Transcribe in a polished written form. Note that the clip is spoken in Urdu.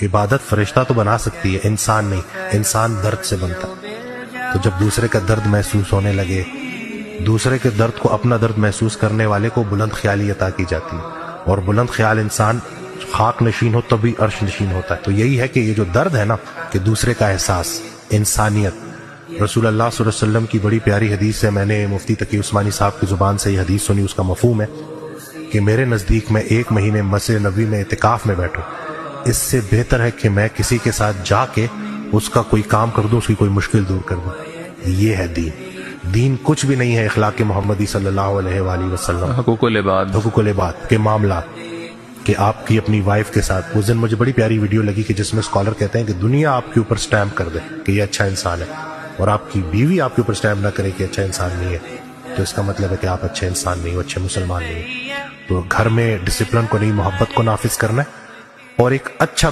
عبادت فرشتہ تو بنا سکتی ہے، انسان نہیں، انسان درد سے بنتا ہے۔ تو جب دوسرے کا درد محسوس ہونے لگے، دوسرے کے درد کو اپنا درد محسوس کرنے والے کو بلند خیالی عطا کی جاتی ہے، اور بلند خیال انسان خاک نشین ہو تب بھی عرش نشین ہوتا ہے۔ تو یہی ہے کہ یہ جو درد ہے نا، کہ دوسرے کا احساس، انسانیت۔ رسول اللہ صلی اللہ علیہ وسلم کی بڑی پیاری حدیث ہے، میں نے مفتی تقی عثمانی صاحب کی زبان سے یہ حدیث سنی، اس کا مفہوم ہے کہ میرے نزدیک میں 1 مہینے مسجد نبوی میں اعتکاف میں بیٹھوں، اس سے بہتر ہے کہ میں کسی کے ساتھ جا کے اس کا کوئی کام کر دوں، اس کی کوئی مشکل دور کر دوں۔ یہ ہے دین۔ دین کچھ بھی نہیں ہے اخلاق محمدی صلی اللہ علیہ وآلہ وسلم، حقوق العباد کے معاملات، کہ آپ کی اپنی وائف کے ساتھ۔ اس دن مجھے بڑی پیاری ویڈیو لگی کہ جس میں اسکالر کہتے ہیں کہ دنیا آپ کے اوپر سٹیمپ کر دے کہ یہ اچھا انسان ہے، اور آپ کی بیوی آپ کے اوپر سٹیمپ نہ کرے کہ اچھا انسان نہیں ہے، تو اس کا مطلب ہے کہ آپ اچھے انسان نہیں ہو، اچھے مسلمان نہیں ہو۔ تو گھر میں ڈسپلن کو نہیں، محبت کو نافذ کرنا ہے، اور ایک اچھا